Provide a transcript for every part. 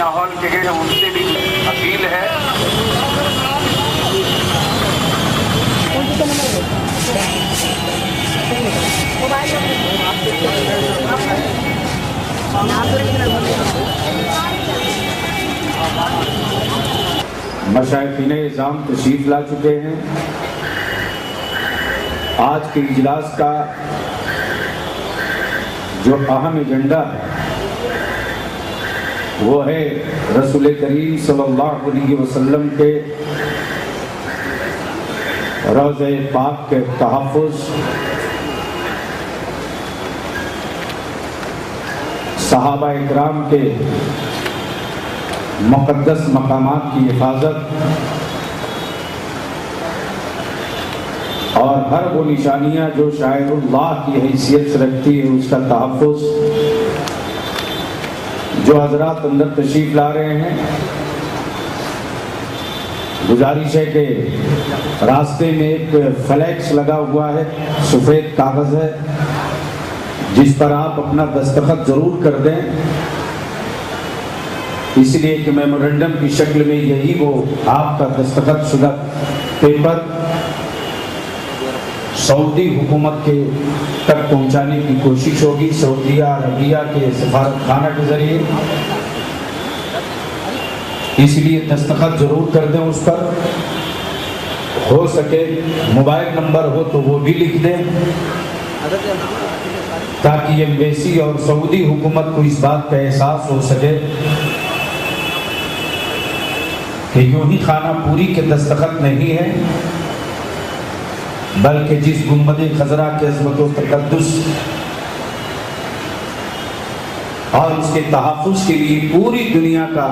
ماحول کے ہیں ان سے بھی اپیل ہے مشائخین اعظام تشریف لا چکے ہیں۔ آج کے اجلاس کا جو اہم ایجنڈا ہے وہ ہے رسول کریم صلی اللہ علیہ وسلم کے روضہ پاک کے تحفظ، صحابہ اکرام کے مقدس مقامات کی حفاظت اور ہر وہ نشانیاں جو شاعر اللہ کی حیثیت سے رکھتی ہے اس کا تحفظ۔ جو حضرات اندر تشریف لا رہے ہیں، گزارش ہے کہ راستے میں ایک فلیکس لگا ہوا ہے، سفید کاغذ ہے جس پر آپ اپنا دستخط ضرور کر دیں، اس لیے کہ میمورنڈم کی شکل میں یہی وہ آپ کا دستخط شدہ پیپر سعودی حکومت کے تک پہنچانے کی کوشش ہوگی، سعودیہ عربیہ کے سفارت خانہ کے ذریعے، اس لیے دستخط ضرور کر دیں اس پر۔ ہو سکے موبائل نمبر ہو تو وہ بھی لکھ دیں تاکہ ایمبیسی اور سعودی حکومت کو اس بات کا احساس ہو سکے کہ یوں ہی خانہ پوری کے دستخط نہیں ہے، بلکہ جس گنبد خضرا کے عظمت و تقدس اور اس کے تحفظ کے لیے پوری دنیا کا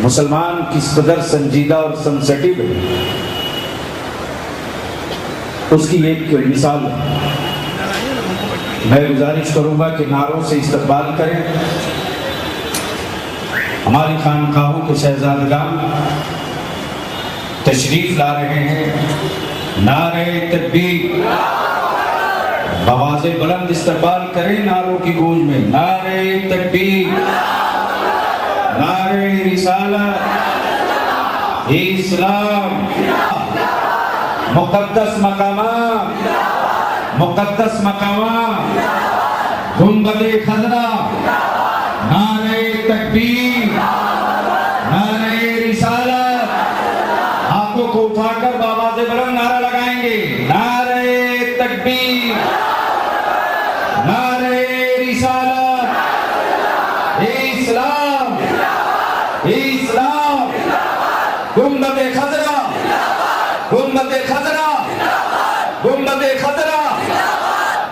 مسلمان کس قدر سنجیدہ اور سنسٹیو ہے، اس کی ایک مثال ہے۔ میں گزارش کروں گا کہ نعروں سے استقبال کریں۔ ہماری خانقاہوں کے شہزادگان تشریف لا رہے ہیں۔ نعرہ تکبیر، بآواز بلند استقبال کریں نعروں کی گونج میں۔ نعرہ تکبیر، نعرہ رسالت، اسلام، مقدس مقامات، مقدس مقامات، گنبد خضرا، نعرہ تکبیر، نعرہ رسالت۔ ہاتھوں کو اٹھا کر بآواز بلند نعرہ لگائیں گے۔ نعرہ تکبیر، نعرہ رسالت، اسلام، اسلام، گنبد خضرا، گنبد خضرا، گنبد خضرا،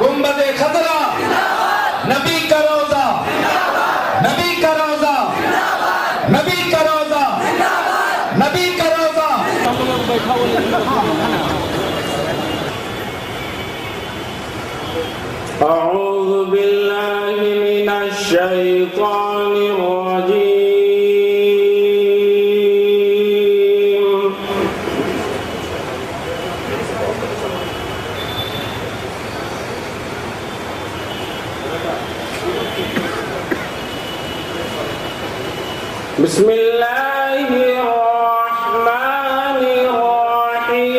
گنبد خضرا، نبی کا روزہ، نبی کا روزہ، نبی کا روزہ، نبی کا روزہ۔ اعوذ باللہ من الشیطان الرجیم، بسم اللہ الرحمن الرحیم۔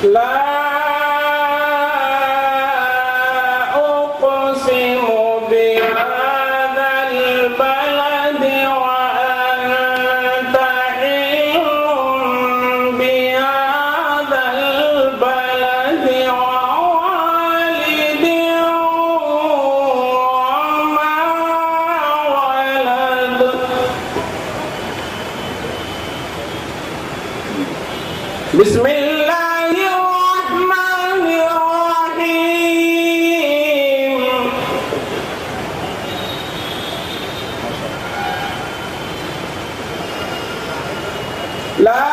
لا أقسم بهذا البلد وأنت حل بهذا البلد ووالد وما ولد۔ بسم اللہ الرحمن الرحیم۔ لا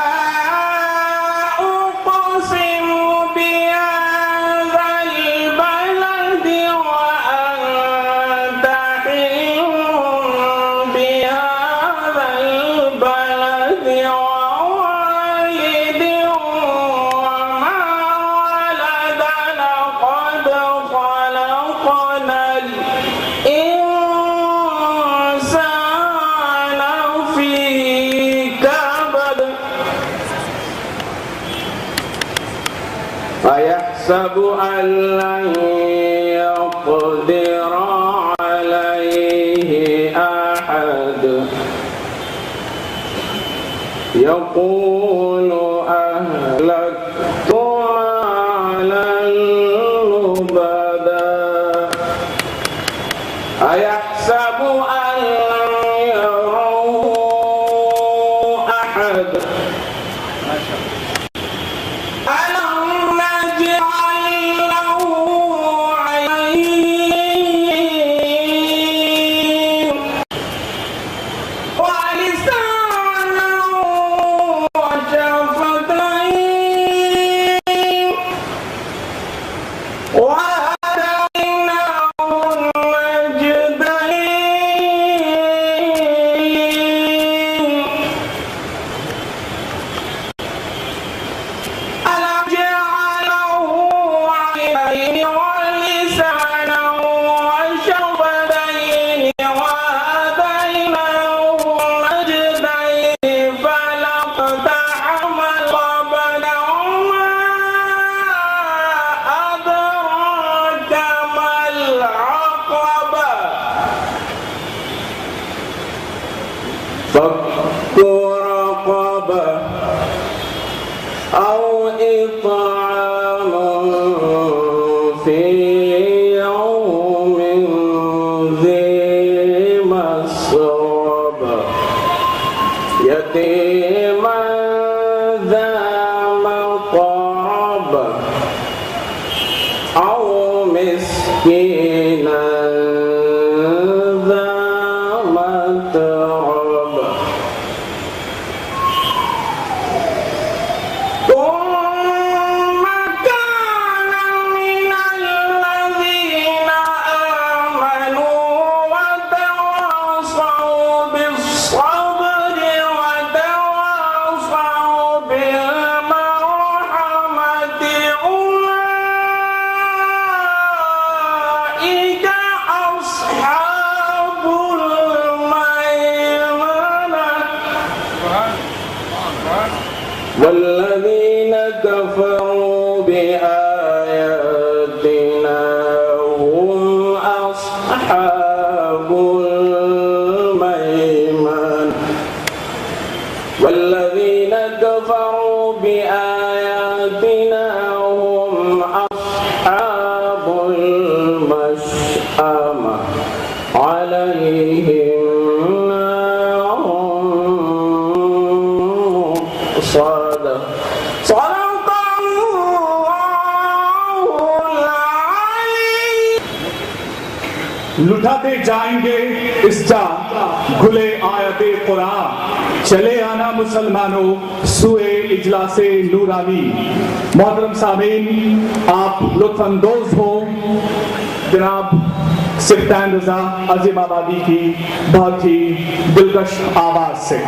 أقسم بهذا البلد وأنت حل بهذا البلد ووالد وما أيحسب أن لن يقدر عليه أحد يقول أهلكت مالا لبدا أيحسب أن لم يره أحد ألم نجعل له عينين ولسانا وشفتين وهديناه النجدين ألم جعله عينين ولسانا وشفتين وهديناه النجدين فلاقتحم العقبة وما أدراك ما العقبة فك رقبة أو إطعام في يوم ذي مسغبة يتيما ذا مقربة أو مسكينا ذا متربة ثم كان من الذين آمنوا وتواصوا بالصبر وتواصوا بالمرحمة أولئك أصحاب الميمنة والذين كفروا بآياتنا هم أصحاب الميمنة والذين كفروا بآياتنا هم أصحاب المشأمة عليهم نار صادق صدق الله العلي لٹاتے جائیں گے اس جا گلے آیت قرآن چلے آنا مسلمانوں سوئے اجلاس نورانی. محترم سامعین آپ لطف اندوز ہو جناب سلطان رضا عظیم آبادی کی بہت ہی دلکش آواز سے.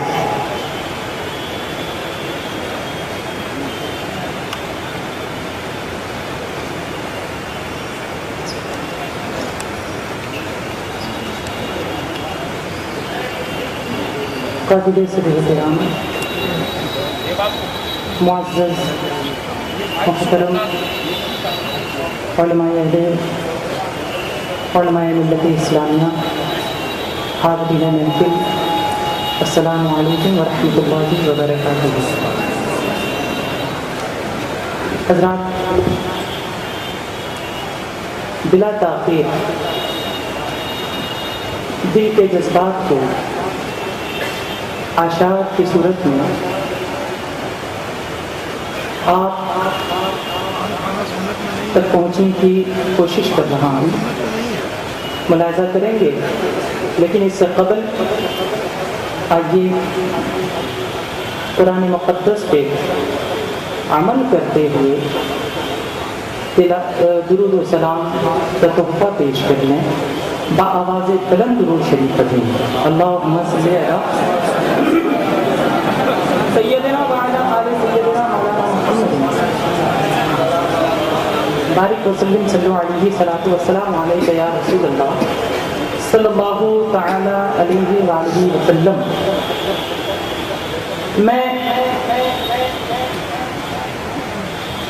قابل احترام معزز محترم علماء ملت اسلامیہ حاضرین محفل السلام علیکم ورحمۃ اللہ وبرکاتہ. حضرات بلا تاخیر دل کے جذبات کو آشار کی صورت میں آپ تک پہنچنے کی کوشش کر رہا ہوں. ملاحظہ کریں گے لیکن اس سے قبل آئیے قرآن مقدس پہ عمل کرتے ہوئے درود و سلام کا تحفہ پیش کر لیں. با آواز قلم درود شریف پڑھیں. اللہم صلی علی سیدنا وعلی آل سیدنا مولانا محمد بارک وسلم صلی اللہ علیہ صلاۃ والسلام علیک یا رسول اللہ صلی اللہ تعالی علیہ وآلہ وسلم. میں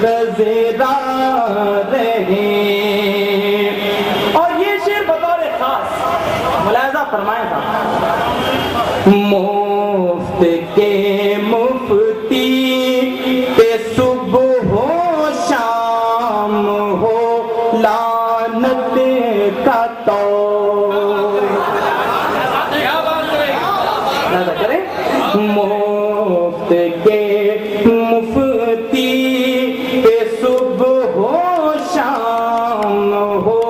خزرا رہے. اور یہ شعر بطور خاص ملاحظہ فرمائے تھا. مفت کے مفتی پہ صبح ہو شام ہو لعنت کا تو مفت کے مفتی پہ صبح ہو شام ہو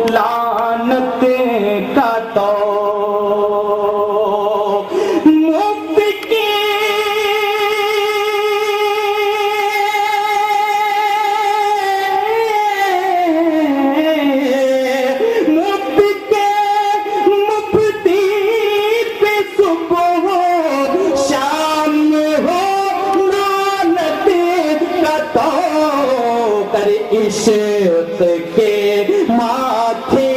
لعنت کا تو عشق کے ماتھے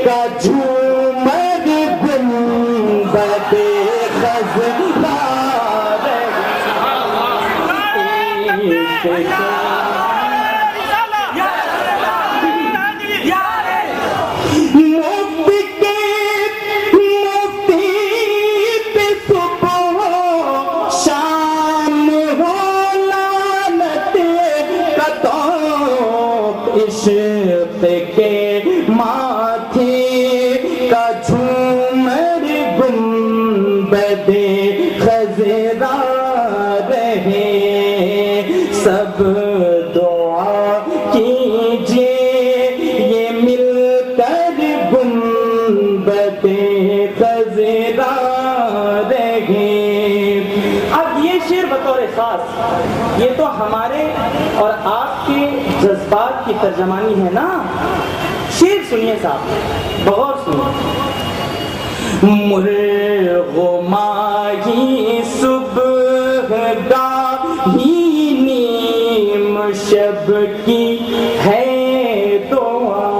کا جھومر گنبد خزرا عشق کے ماتھے کا جھومر گنبد خزرا رہے. سب دعا کیجئے یہ مل کر گنبد خزرا رہے. اب یہ شعر بطور خاص یہ تو ہمارے اور آپ کے جذبات کی ترجمانی ہے نا. شعر سنیے صاحب, بغور سنیے. مرغ ماہی صبح گاہی نیم شب کی ہے دعا.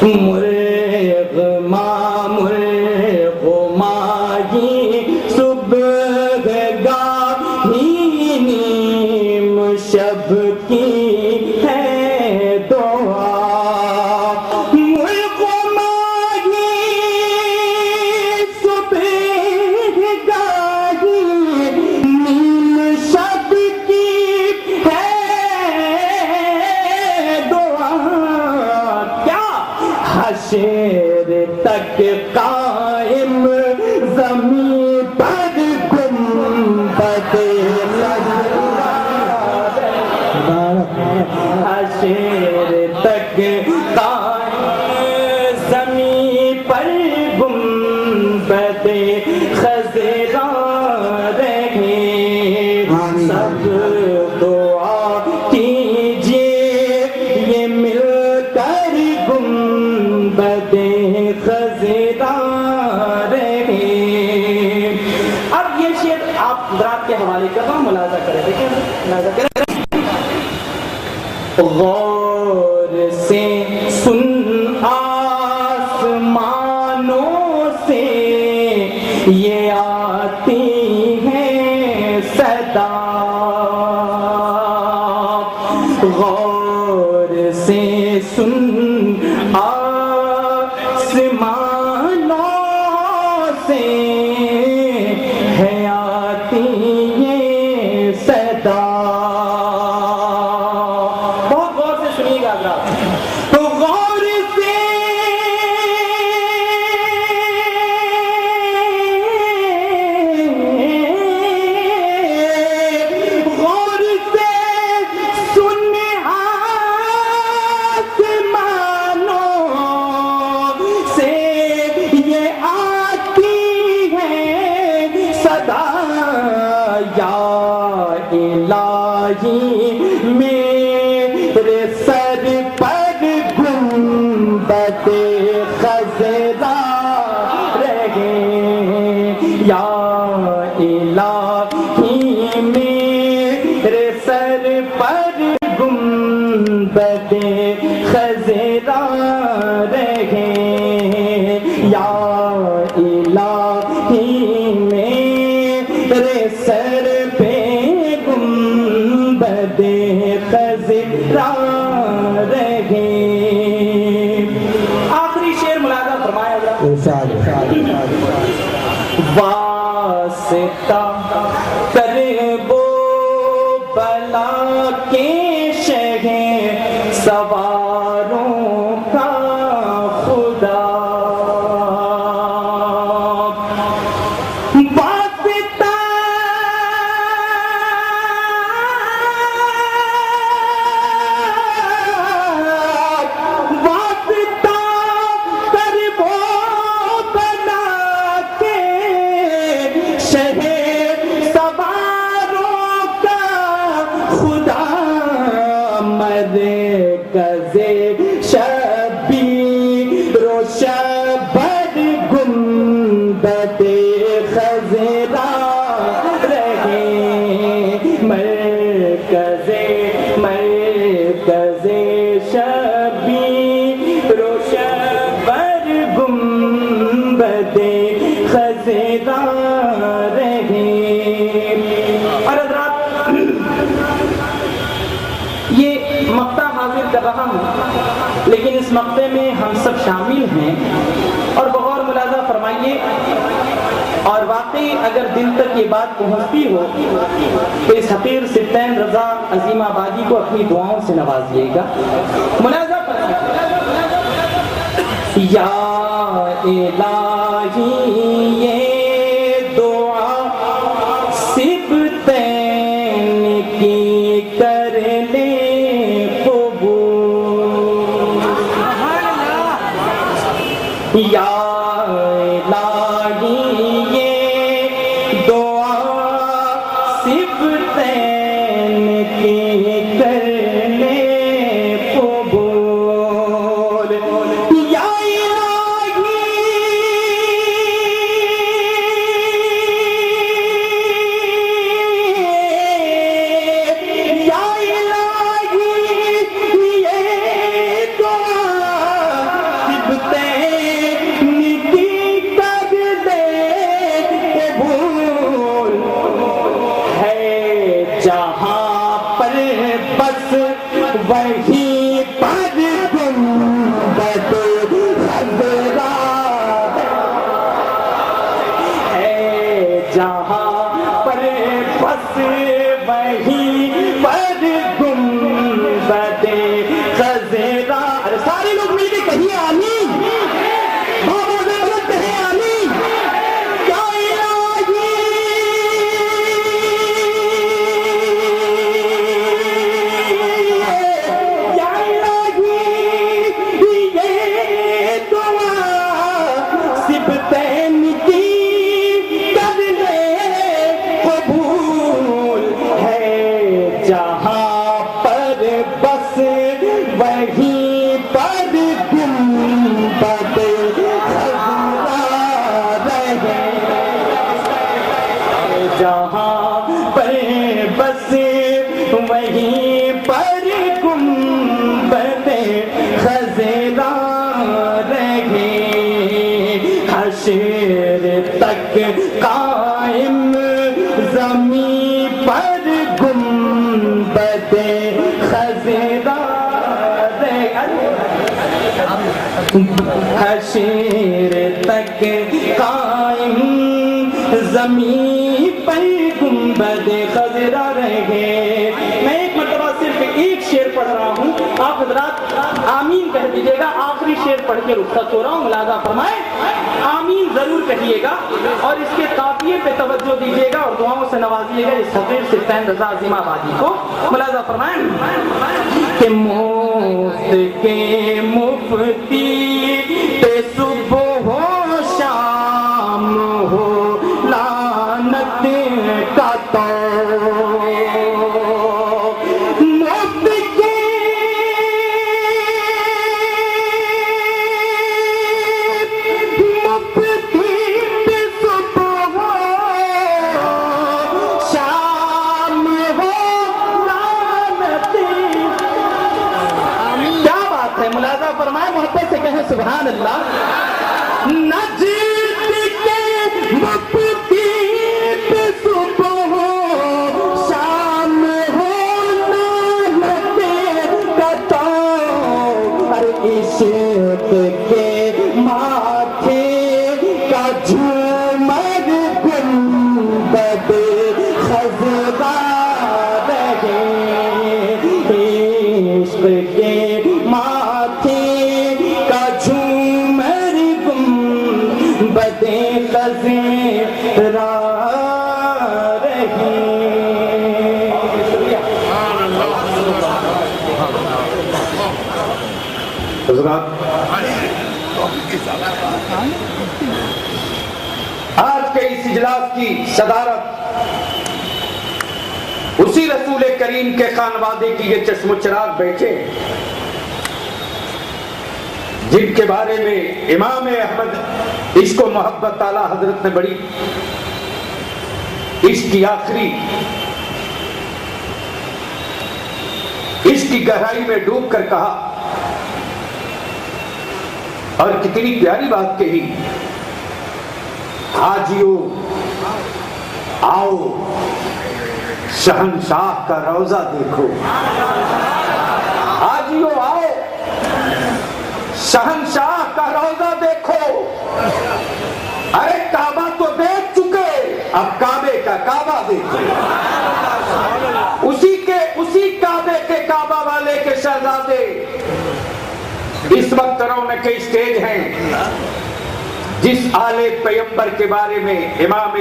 مرغ ماہی صبح گاہی نیم شب کی ہے دعا. مرغ ماہی صبح گاہی نیم شب کی ہے دعا. کیا حشر تک قائم زمین پر گنبد حشر تک قائم زمین پر گنبد خزرا رہے. سب دعا کیجئے یہ مل کر گنبد خزرا رہے. اب یہ شعر آپ حضرات کے حوالے کر رہا ہوں, ملاحظہ کریں. دیکھیں ملاحظہ کریں. غور سے سن آسمانوں سے یہ آتی ہے صدا. غور سے سن آسمانوں سے ہے آتی ہے صدا. میرے سر پر گنبد خزرا رہے. یا الہی میرے سر پر گنبد خزرا رہے. یا الہی میرے سر پہ گنبد خزرا رہے. آخری شعر ملاحظہ فرمایا واسطہ کرب و بلا کے شہر سواروں کا خدا. لیکن اس مقطع میں ہم سب شامل ہیں اور بغور ملاحظہ فرمائیے. اور واقعی اگر دل تک یہ بات پہنچتی ہو تو اس حقیر سبطین رضا عظیم آبادی کو اپنی دعاؤں سے نوازیے گا. ملاحظہ فرمائیے یا الہی یہ دعا سبطین کی کر لے یا الہی یہ دعا سبطین کی کر لے قبول. یا الہی یا الہی یہ دعا سبطین جہاں پر بس وہیں پر گنبد خضرا ہے. جہاں پر بس وہیں پر گنبد خضرا. ارے سارے لوگ مل کے کہیے آمین. جہاں پر بس وہیں پر گنبد خضرا رہے. حشر تک قائم زمین پر گنبد خضرا رہے. حشر تک قائم زمین پر گنبد خضرا رہے. میں ایک مرتبہ صرف ایک شعر پڑھ رہا ہوں, آپ حضرات آمین کہہ دیجیے گا. آخری شعر پڑھ کے رخصت ہو رہا ہوں, ملاحظہ فرمائیں آمین ضرور کہیے گا اور اس کے قافیے پہ توجہ دیجیے گا اور دعاؤں سے نوازیے گا اس حقیر سبطین رضا عظیم آبادی کو. ملاحظہ فرمائیں کہ مفت کے مفتی پہ صبح ہو شام ہو لعنت کا تو سبحان اللہ. نجد کے مفتی پہ صبح ہو شام ہو عاشق کے ماتھے کا جھومر گنبد خزاں رہے، عشق کے ماتھے کا جھومر گنبد خزاں آج کے اس اجلاس کی صدارت اسی رسول کریم کے خانوادے کی یہ چشم و چراغ بیٹھے، جن کے بارے میں امام احمد عشق و محبت تعالی حضرت نے بڑی عشق کی آخری عشق کی گہرائی میں ڈوب کر کہا، اور کتنی پیاری بات کہی، حاجیو آؤ شہنشاہ کا روضہ دیکھو، حاجیو آؤ شہنشاہ کا روضہ دیکھو۔ ارے کعبہ تو دیکھ چکے، اب کعبے کا کعبہ دیکھو، اسی کعبے کے کعبہ والے کے شہزادے اس وقت رونق اسٹیج ہیں، جس آلے پیمبر کے بارے میں امام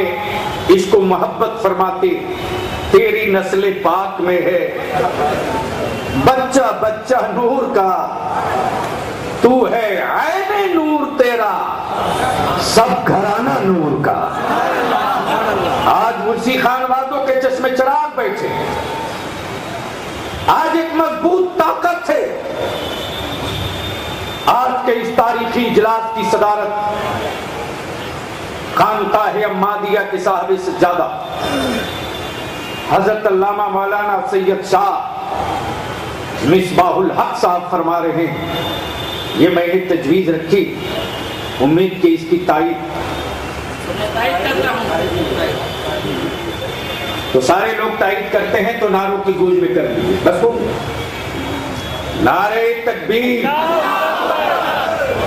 عشق و محبت فرماتے، تیری نسل پاک میں ہے بچہ بچہ نور کا، تو ہے عین نور تیرا سب گھرانہ نور کا۔ آج مرسی خانوادوں کے چشم چراغ بیٹھے، آج ایک مضبوط طاقت ہے۔ آج کے اس تاریخی اجلاس کی صدارت خانقاہ احمدیہ کے صاحب سجادہ حضرت علامہ مولانا سید شاہ مصباح الحق صاحب فرما رہے ہیں۔ یہ میں نے تجویز رکھی، امید کہ اس کی تائید تو سارے لوگ تائید کرتے ہیں تو نعروں کی گونج میں کر دیجیے، بس ہو گیا۔ نعرے تکبیر!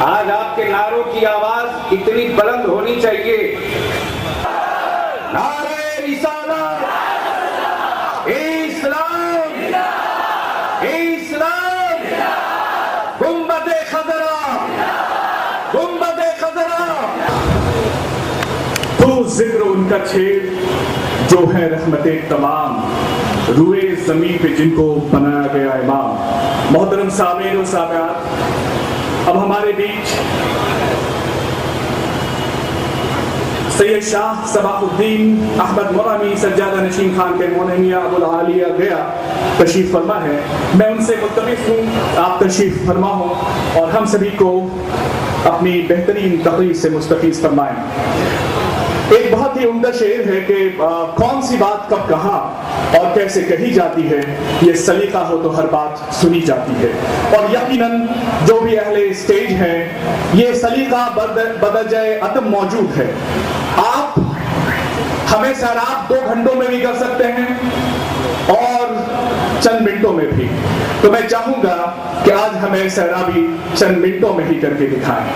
آج آپ کے نعروں کی آواز اتنی بلند ہونی چاہیے۔ نعرے رسالت، اسلام، اسلام، گنبد خضرا، گنبد خضرا۔ تو ذکر ان کا چھیڑ جو ہے رحمت تمام، روئے زمین پہ جن کو بنایا گیا امام۔ محترم سامعین و سامعات، اب ہمارے بیچ سید شاہ صباح الدین احمد مرمی سجادہ نشین خان کے مونہنیہ ابو العالیہ گیا تشریف فرما ہے۔ میں ان سے ملتمس ہوں آپ تشریف فرما ہوں اور ہم سبھی کو اپنی بہترین تقریر سے مستفیض فرمائیں۔ ایک بہت ہی عمدہ شعر ہے کہ کون سی بات کب کہا اور کیسے کہی جاتی ہے، یہ سلیقہ ہو تو ہر بات سنی جاتی ہے۔ اور یقیناً جو بھی اہل اسٹیج ہیں، یہ سلیقہ بدجائے عدم موجود ہے۔ آپ ہمیں سیراب 2 گھنٹوں میں بھی کر سکتے ہیں اور چند منٹوں میں بھی، تو میں چاہوں گا کہ آج ہمیں سیرابی چند منٹوں میں ہی کر کے دکھائیں۔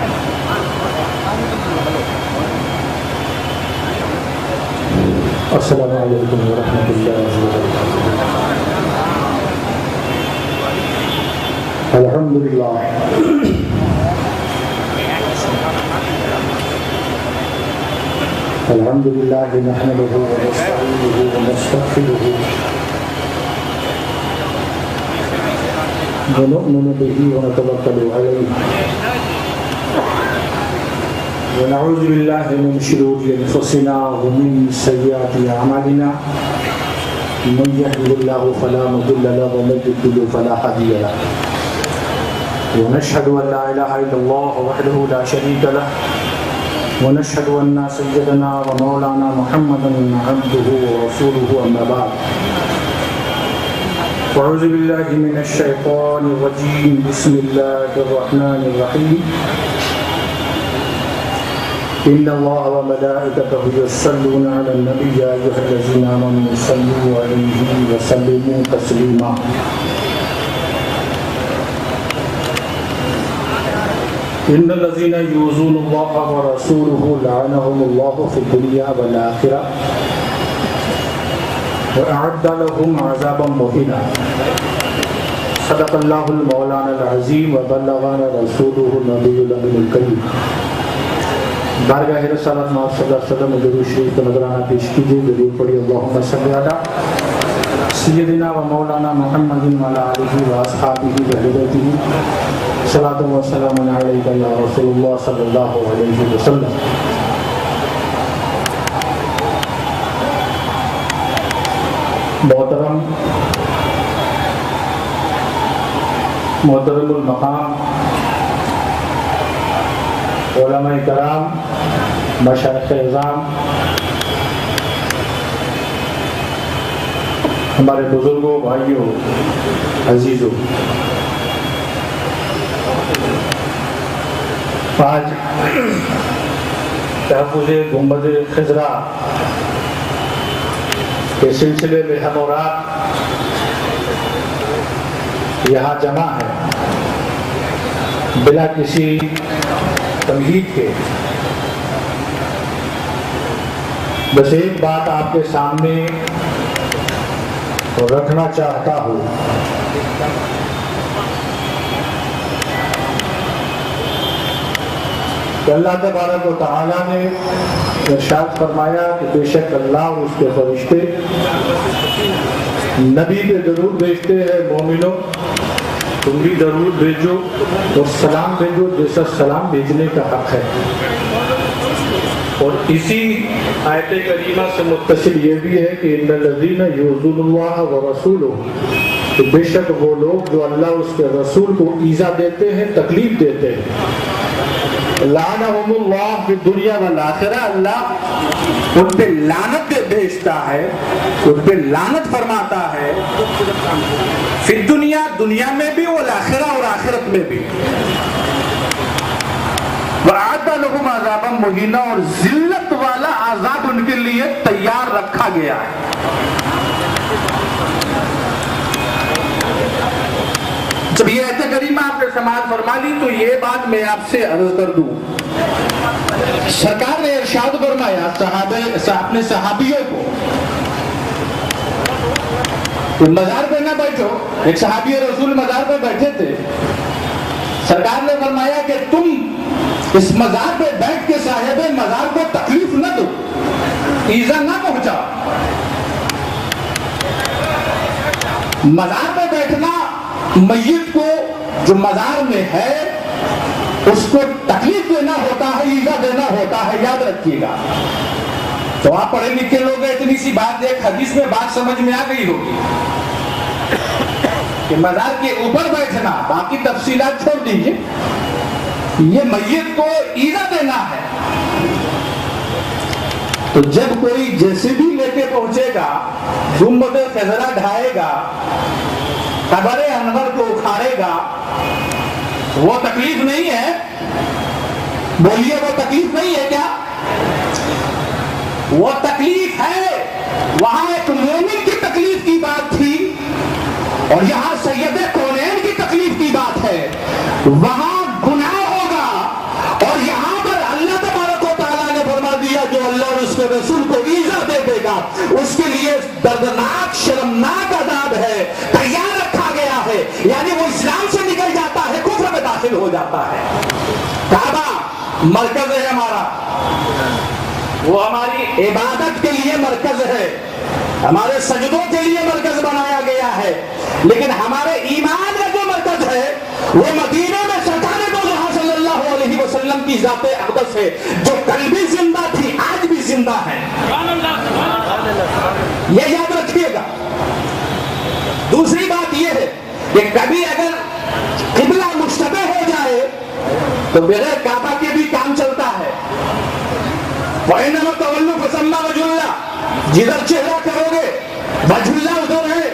السلام علیکم ورحمۃ اللہ وبرکاتہ۔ الحمدللہ الحمدللہ نحمدہ ونستعینہ ونستغفرہ ونؤمن بہ ونتوکل علیہ ونعوذ باللہ من شرور انفسنا ومن سیئات اعمالنا من يهده الله فلا مضل له ومن يضلل فلا هادي له ونشهد ان لا اله الا الله وحده لا شريك له ونشهد ان سيدنا ومولانا محمدا عبده ورسوله اما بعد اعوذ باللہ من الشیطان الرجیم بسم اللہ الرحمن الرحیم ان اللہ وملائکتہ یصلون علی النبی یا ایھا الذین آمنوا صلوا علیہ وسلموا تسلیما۔ ان الذين يؤذون الله ورسوله لعنهم الله في الدنيا والآخرة وأعد لهم عذابا مهينا صدق الله المولانا العظیم وبلغنا رسوله النبی الامین الکریم۔ بارگاہ رسالت میں آپ صلی اللہ علیہ وسلم درود شریف کا نذرانہ پیش کیجیے۔ درود پڑھیے اللہم صلی علی سیدنا و مولانا محمد وعلی آلہ و اصحابہ وحبیبہ صلاۃ و سلام علیک یا رسول اللہ صلی اللہ علیہ وسلم۔ محترم المقام علماء کرام، مشائخ اعظام، ہمارے بزرگوں، بھائیوں، عزیزوں، آج تحفظ گنبد خضرا کے سلسلے میں ہم اور آپ یہاں جمع ہے بلا کسی تمہید کے۔ بس ایک بات آپ کے سامنے رکھنا چاہتا ہوں۔ کہ اللہ تبارک و تعالیٰ نے ارشاد فرمایا کہ بے شک اللہ اور اس کے فرشتے نبی پہ درود بھیجتے ہیں، مومنوں تم بھی درود بھیجو اور سلام بھیجو جیسا سلام بھیجنے کا حق ہے۔ اور اسی آیت کریمہ سے متصل یہ بھی ہے کہ ان الذین یؤذون اللہ ورسولہ، کہ بے شک وہ لوگ جو اللہ اور اس کے رسول کو ایذا دیتے ہیں، تکلیف دیتے ہیں، لعنہم اللہ فی الدنیا والآخرہ، اللہ ان پہ لعنت بھیجتا ہے، ان پہ لعنت فرماتا ہے، فی الدنیا، دنیا میں بھی، والآخرہ، اور آخرت میں بھی، وَأَعَدَّ لَهُمْ عَذَابًا مُهِينًا، اور ذلت والا عذاب ان کے لیے تیار رکھا گیا ہے۔ جب یہ آیت کریمہ آپ نے سماعت فرما لی تو یہ بات میں آپ سے عرض کر دوں۔ سرکار نے ارشاد فرمایا اپنے صحابیوں کو کہ مزار پہ نہ بیٹھو۔ ایک صحابی رسول مزار پہ بیٹھے تھے، سرکار نے فرمایا کہ تم اس مزار پہ بیٹھ کے صاحب مزار کو تکلیف نہ دو، ایذا نہ پہنچاؤ۔ مزار پہ بیٹھنا میت کو جو مزار میں ہے اس کو تکلیف دینا ہوتا ہے، ایذا دینا ہوتا ہے، یاد رکھیے گا۔ تو آپ پڑھے لکھے لوگ ہیں، اتنی سی بات ایک حدیث میں بات سمجھ میں آ گئی ہوگی کہ مزار کے اوپر بیٹھنا، باقی تفصیلات چھوڑ دیجئے، یہ میت کو ایذا دینا ہے۔ تو جب کوئی جیسے بھی لے کے پہنچے گا، گنبد خضرا ڈھائے گا، قبر انور کو اکھاڑے گا، وہ تکلیف نہیں ہے؟ بولیے وہ تکلیف نہیں ہے کیا؟ وہ تکلیف ہے۔ وہاں ایک مومن کی تکلیف کی بات تھی اور یہاں سید کونین کی تکلیف کی بات ہے۔ وہاں گناہ ہوگا اور یہاں پر اللہ تبارک و تعالیٰ نے فرما دیا جو اللہ اور اس کے رسول کو ایذا دے دے گا اس کے لیے دردناک شرمناک عذاب ہے، تیار رکھا گیا ہے۔ یعنی وہ اسلام سے نکل جاتا ہے، کفر میں داخل ہو جاتا ہے۔ کعبہ مرکز ہے ہمارا، وہ ہماری عبادت کے لیے مرکز ہے، ہمارے سجدوں کے لیے مرکز بنایا گیا ہے، لیکن ہمارے ایمان کا جو مرکز ہے وہ مدینے میں سرکار دو جہاں صلی اللہ علیہ وسلم کی ذات اقدس ہے، جو کل بھی زندہ تھی آج بھی زندہ ہے۔ یہ یاد رکھیے گا۔ دوسری بات یہ ہے کہ کبھی اگر قبلہ مشتبہ ہو جائے تو بغیر کعبہ کے بھی کام چلتا ہے۔ وَإِنَّمَا تَوَلُّوا فَثَمَّ وَجْهُ اللَّهِ، جدھر چہرہ کرو گے وجہ اللہ ادھر ہے،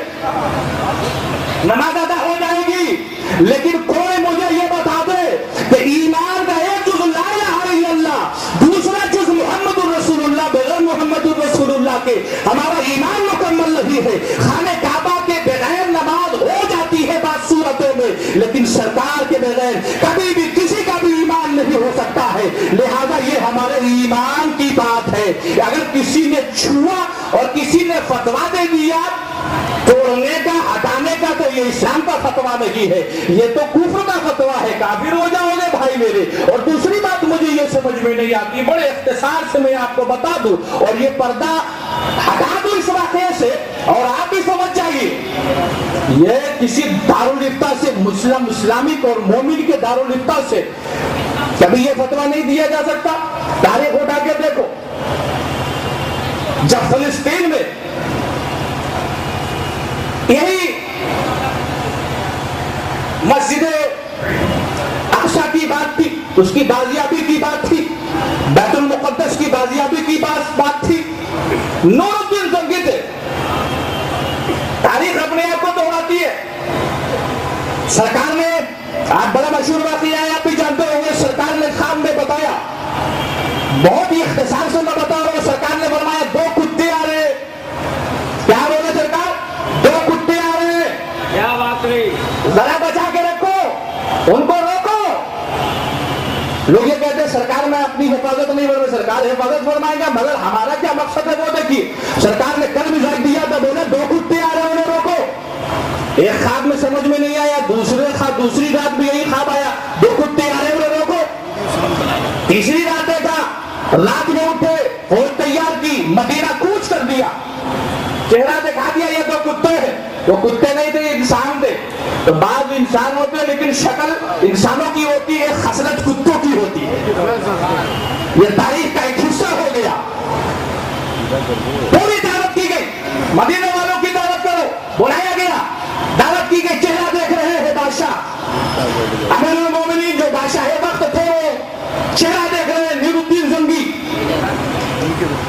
نماز ادا ہو جائے گی۔ لیکن کوئی مجھے یہ بتا دے کہ ایمان کا ایک جز لا الہ الا اللہ، دوسرا جز محمد الرسول اللہ، بغیر محمد الرسول اللہ کے ہمارا ایمان مکمل نہیں ہے۔ خانہ کعبہ کے بغیر نماز ہو جاتی ہے بعض صورتوں میں، لیکن سرکار کے بغیر کبھی بھی کسی کا بھی ایمان ایمان کی بات ہے. اگر کسی نے چھوا اور کسی نے فتوا دے دیا توڑنے کا ہٹانے کا تو یہ اسلام کا فتوا نہیں ہے, یہ تو کفر کا فتوا ہے, کافر ہو جاؤ گے بھائی میرے. اور دوسری بات مجھے یہ سمجھ میں نہیں آتی, بڑے اختصار سے میں آپ کو بتا دوں اور یہ پردہ ہٹا دوں اس واقعے سے اور آپ بھی سمجھ جائیے. یہ کسی دارالفتہ سے مسلم اسلامک اور مومن کے دارالفتہ سے کبھی یہ فتوا نہیں دیا جا سکتا. تاریخ اٹھا کے دیکھو, جب فلسطین میں یہی مسجد اقصی کی بات تھی, اس کی بازیابی کی بات تھی, بیت المقدس کی بازیابی کی بات تھی, نور الدین زنگی تھے. تاریخ اپنے آپ کو دوہراتی ہے. سرکار نے, آپ بڑا مشہور واقعہ ہے, آپ بھی جانتے ہوں گے, سرکار نے خواب میں بتایا, بہت ہی اختصار سے میں بتا رہا ہوں. سرکار نے فرمایا 2 کتے آ رہے. کیا بولے سرکار؟ 2 کتے آ رہے ہیں. کیا بات ہے, ذرا بچا کے رکھو, ان کو روکو. لوگ یہ کہتے ہیں سرکار میں اپنی حفاظت نہیں فرمائے, سرکار حفاظت فرمائے گا, مگر ہمارا کیا مقصد ہے وہ دیکھیے. سرکار نے کل مزاج دیا تھا, بولے 2 کتے آ رہے ہیں, انہیں روکو. ایک خواب میں سمجھ میں نہیں آیا, دوسری رات بھی یہی خواب آیا, 2 کتے آ رہے ہیں, انہیں روکو. تیسری رات دیکھا, رات میں اٹھے, فوج تیار کی, مدینہ کوچ کر دیا, چہرہ دکھا دیا یہ 2 کتے ہیں. وہ کتے نہیں تھے, انسان تھے. تو بعض انسان ہوتے ہیں لیکن شکل انسانوں کی ہوتی ہے, خصلت کتوں کی ہوتی ہے. یہ تاریخ کا ایک حصہ ہو گیا. پوری دعوت کی گئی, مدینے والوں کی دعوت کرو, بلایا گیا, دعوت کی گئی. چہرہ دیکھ رہے ہیں بادشاہ امیر المومنین جو بادشاہ وقت تھے, وہ چہرہ دیکھ رہے ہیں, نور الدین زنگی.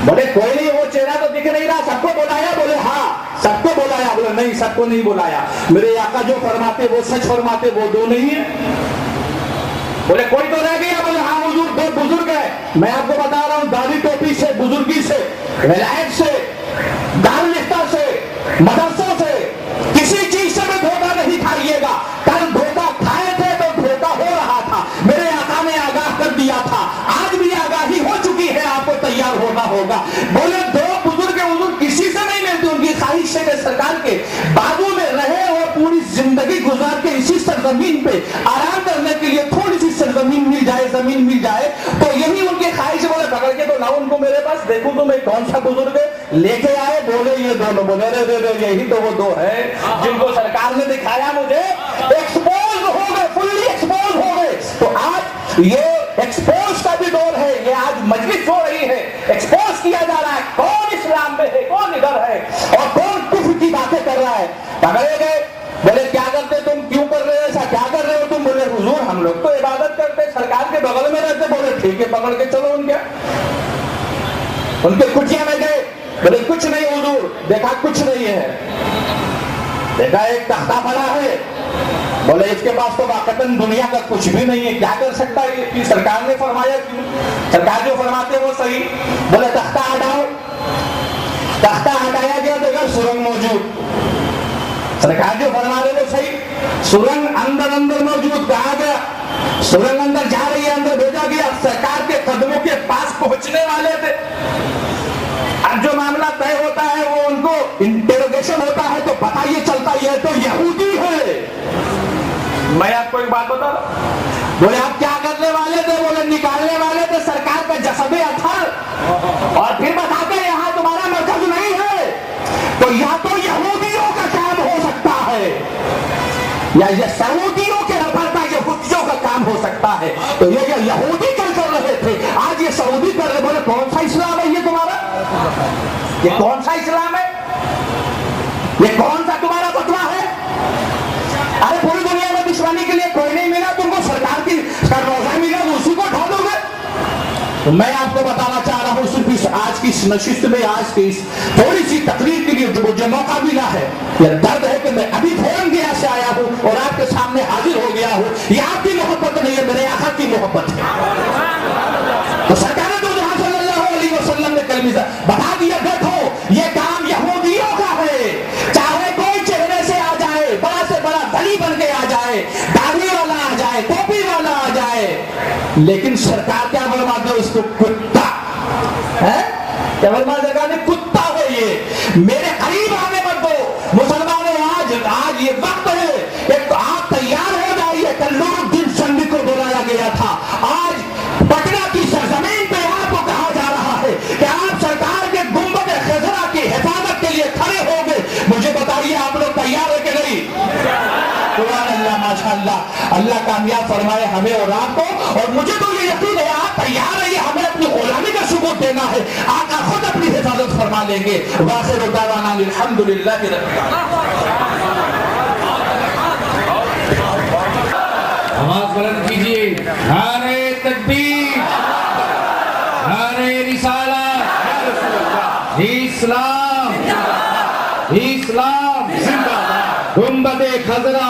بولے کوئی نہیں, وہ چہرہ تو دکھ نہیں رہا, سب کو بلایا؟ بولے ہاں سب کو بلایا. بولے نہیں, سب کو نہیں بلایا, میرے آقا جو فرماتے وہ سچ فرماتے, وہ 2 نہیں ہے. بولے کوئی تو رہ گیا؟ بولے ہاں حضور 2 بزرگ ہے. میں آپ کو بتا رہا ہوں, داڑھی ٹوپی سے, بزرگی سے, ولایت سے, دارالفتہ سے, مدرسوں سے, کسی چیز سے بھی دھوکہ نہیں کھائیے گا. کل دھوکہ کھائے تھے تو دھوکہ ہو رہا تھا, میرے آقا نے آگاہ کر دیا تھا, آج بھی آگاہی ہو چکی ہے, آپ کو تیار ہونا ہوگا. بولے 2 بزرگ حضور کسی سے نہیں ملتے, ان کی خواہش ہے کہ سرکار کے بازو میں رہے اور پوری زندگی گزار کے اسی سرزمین پہ آرام کرنے کے لیے تھوڑی سی سرزمین مل جائے, زمین مل جائے, تو یہی ان کی خواہش ہے. بولے پکڑ کے تو لاؤ ان کو میرے پاس, دیکھوں تو میں کون سا بزرگ لے کے آئے. بولے یہ 2. بولے رے یہی تو وہ 2 ہے جن کو سرکار نے دکھایا مجھے. ایکسپوز ہو گئے, فلی ایکسپوز ہو گئے. تو آج یہ ایکسپوز کا بھی دور ہے, یہ آج مجلس ہو رہی ہے, ایکسپوز کیا جا رہا ہے کون اسلام میں ہے, کون ادھر ہے اور کون کفر کی باتیں کر رہا ہے. پکڑے گئے. بولے کیا کرتے تم, کیوں کر رہے ہو ایسا, کیا کر رہے ہو تم؟ بولے حضور ہم لوگ تو عبادت کرتے, سرکار کے بغل میں رہتے. بولے ٹھیک ہے, پکڑ کے چلو ان کے کٹیا میں گئے. بولے کچھ نہیں حضور. دیکھا کچھ نہیں ہے, دیکھا ایک تختہ پڑا ہے. بولے اس کے پاس تو واقعتاً دنیا کا کچھ بھی نہیں ہے, کیا کر سکتا ہے یہ؟ سرکار نے فرمایا کیوں, سرکار جو فرماتے وہ صحیح. بولے تختہ ہٹاؤ. تختہ ہٹایا گیا, دیکھا سرنگ موجود. سرکار جو فرما رہے وہ صحیح, سرنگ اندر موجود. کہا گیا سرنگ اندر جا رہی ہے, اندر بھیجا گیا. سرکار کے قدموں کے پاس پہنچنے والے تھے. اب جو معاملہ طے ہوتا ہے وہ ان کو انٹروگیشن ہوتا ہے تو پتہ یہ چلتا ہے تو یہودی ہے. میں آپ کو ایک بات بتا رہا ہوں. بولے آپ کیا کرنے والے تھے؟ بولے نکالنے والے تھے سرکار کا جسد اطہر, اور پھر بتاتے یہاں تمہارا مرکز نہیں ہے. تو یا تو یہودیوں کا کام ہو سکتا ہے یا یہ سعودیوں کے نفر کا یہودیوں کا کام ہو سکتا ہے. تو یہ یہودی کر رہے تھے, آج یہ سعودی کر رہے. بولے کون سا اسلام ہے یہ تمہارا؟ یہ کون سا اسلام ہے؟ یہ کون سا تمہارا فتوا ہے؟ ارے پوری دنیا میں دشمنی کے لیے کوئی نہیں ملا, تم کو سرکار کی روزہ ملا تو اسی کو اٹھا دو گے. تو میں آپ کو بتانا چاہ رہا ہوں صرف اس آج کی نشست میں, آج کی اس تھوڑی سی تقریر کے لیے جو موقع ملا ہے, یہ درد ہے کہ میں ابھی فوراً گیا سے آیا ہوں اور آپ کے سامنے حاضر ہو گیا ہوں. یہ آپ کی محبت نہیں ہے, میرے آقا کی محبت ہے. تو سرکار دو جہاں صلی اللہ علیہ وسلم نے کلمہ بتا دیا, دیکھو یہ کام یہودیوں کا ہے. چاہے کوئی چہرے سے آ جائے, بڑا سے بڑا دلی بن کے آ جائے, داڑھی والا آ جائے, ٹوپی والا آ جائے, لیکن سرکار کیا فرماتے ہیں اس کو کتا ہمیں اور آپ کو. اور مجھے تو یہ یقین ہے آپ تیار ہیں, ہمیں اپنی غلامی کا ثبوت دینا ہے, آقا خود اپنی حفاظت فرما لیں گے. وآخر دعوانا الحمدللہ رب العالمین. آواز بلند کیجیے, نعرہ تکبیر, نعرہ رسالت, اسلام, اسلام, گنبد خضرا.